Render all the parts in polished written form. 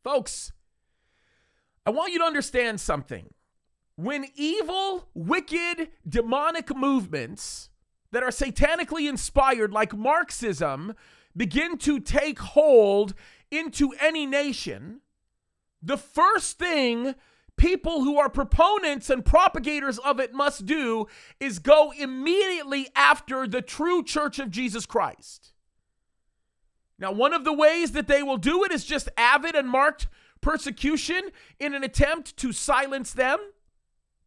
Folks, I want you to understand something. When evil, wicked, demonic movements that are satanically inspired, like Marxism, begin to take hold into any nation, the first thing people who are proponents and propagators of it must do is go immediately after the true Church of Jesus Christ. Now, one of the ways that they will do it is just avid and marked persecution in an attempt to silence them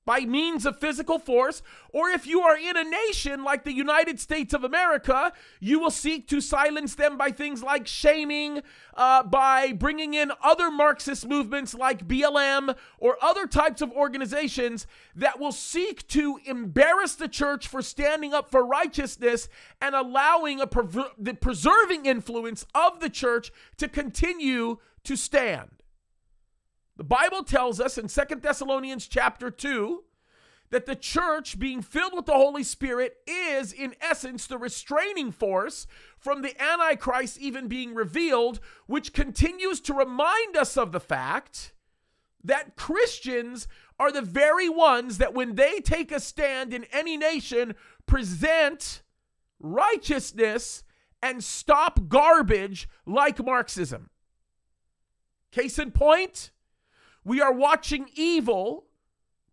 by means of physical force, or if you are in a nation like the United States of America, you will seek to silence them by things like shaming, by bringing in other Marxist movements like BLM or other types of organizations that will seek to embarrass the church for standing up for righteousness and allowing the preserving influence of the church to continue to stand. The Bible tells us in 2 Thessalonians chapter 2 that the church, being filled with the Holy Spirit, is in essence the restraining force from the Antichrist even being revealed, which continues to remind us of the fact that Christians are the very ones that when they take a stand in any nation, present righteousness and stop garbage like Marxism. Case in point, we are watching evil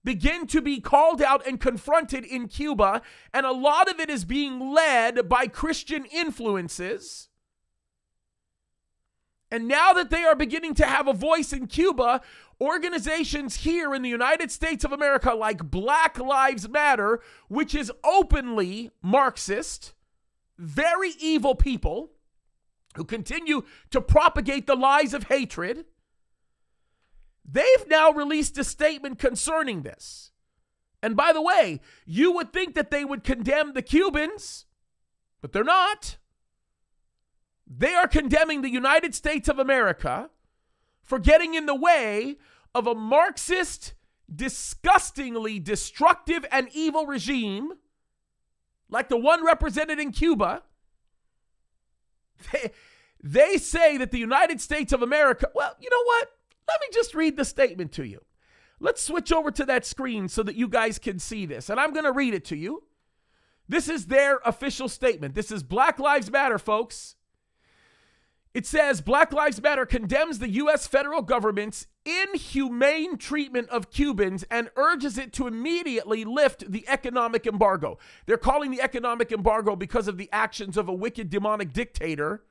begin to be called out and confronted in Cuba, and a lot of it is being led by Christian influences. And now that they are beginning to have a voice in Cuba, organizations here in the United States of America like Black Lives Matter, which is openly Marxist, very evil people who continue to propagate the lies of hatred, they've now released a statement concerning this. And by the way, you would think that they would condemn the Cubans, but they're not. They are condemning the United States of America for getting in the way of a Marxist, disgustingly destructive and evil regime like the one represented in Cuba. They say that the United States of America, well, you know what? Let me just read the statement to you. Let's switch over to that screen so that you guys can see this. And I'm going to read it to you. This is their official statement. This is Black Lives Matter, folks. It says, Black Lives Matter condemns the U.S. federal government's inhumane treatment of Cubans and urges it to immediately lift the economic embargo. They're calling the economic embargo because of the actions of a wicked demonic dictator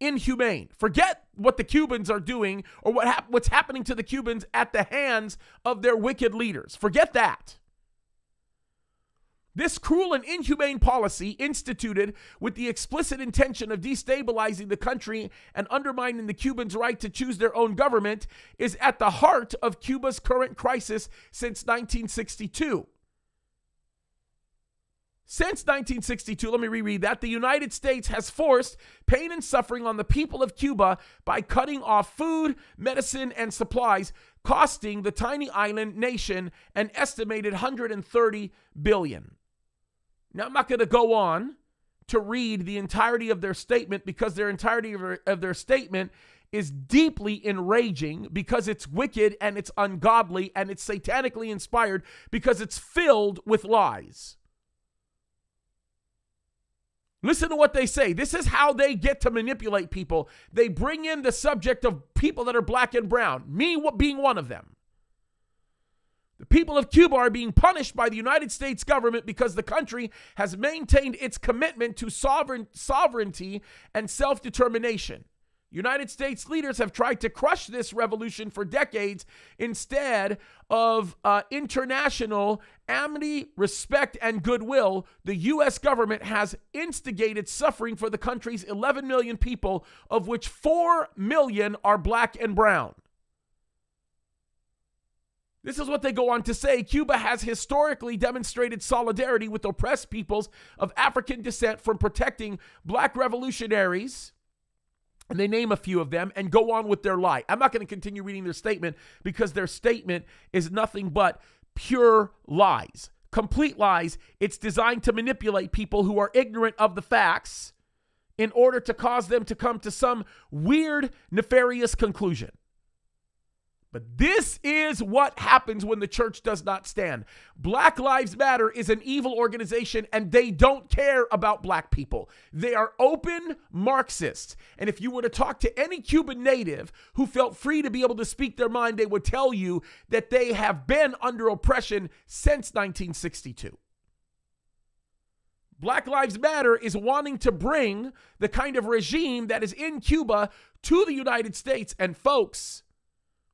inhumane. Forget what the Cubans are doing or what's happening to the Cubans at the hands of their wicked leaders. Forget that. This cruel and inhumane policy, instituted with the explicit intention of destabilizing the country and undermining the Cubans' right to choose their own government, is at the heart of Cuba's current crisis since 1962. Since 1962, let me reread that, the United States has forced pain and suffering on the people of Cuba by cutting off food, medicine, and supplies, costing the tiny island nation an estimated $130 billion. Now, I'm not going to go on to read the entirety of their statement because their entirety of their statement is deeply enraging because it's wicked and it's ungodly and it's satanically inspired because it's filled with lies. Listen to what they say. This is how they get to manipulate people. They bring in the subject of people that are black and brown, me being one of them. The people of Cuba are being punished by the United States government because the country has maintained its commitment to sovereignty and self-determination. United States leaders have tried to crush this revolution for decades instead of international amity, respect, and goodwill. The U.S. government has instigated suffering for the country's 11 million people, of which 4 million are black and brown. This is what they go on to say. Cuba has historically demonstrated solidarity with oppressed peoples of African descent from protecting black revolutionaries. And they name a few of them and go on with their lie. I'm not going to continue reading their statement because their statement is nothing but pure lies, complete lies. It's designed to manipulate people who are ignorant of the facts in order to cause them to come to some weird, nefarious conclusion. But this is what happens when the church does not stand. Black Lives Matter is an evil organization, and they don't care about black people. They are open Marxists. And if you were to talk to any Cuban native who felt free to be able to speak their mind, they would tell you that they have been under oppression since 1962. Black Lives Matter is wanting to bring the kind of regime that is in Cuba to the United States. And folks,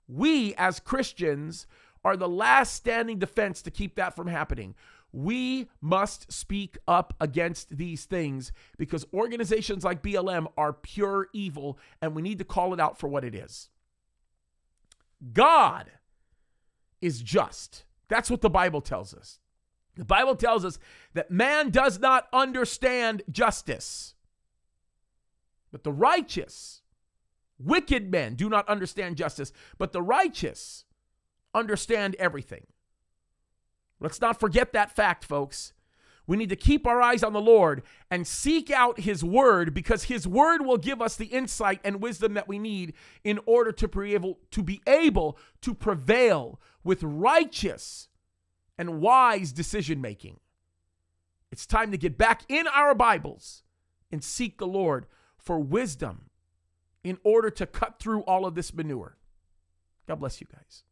we as Christians are the last standing defense to keep that from happening. We must speak up against these things because organizations like BLM are pure evil, and we need to call it out for what it is. God is just. That's what the Bible tells us. The Bible tells us that man does not understand justice, but the righteous, wicked men do not understand justice, but the righteous understand everything. Let's not forget that fact, folks. We need to keep our eyes on the Lord and seek out his word, because his word will give us the insight and wisdom that we need in order to be able to prevail with righteous and wise decision making. It's time to get back in our Bibles and seek the Lord for wisdom in order to cut through all of this manure. God bless you guys.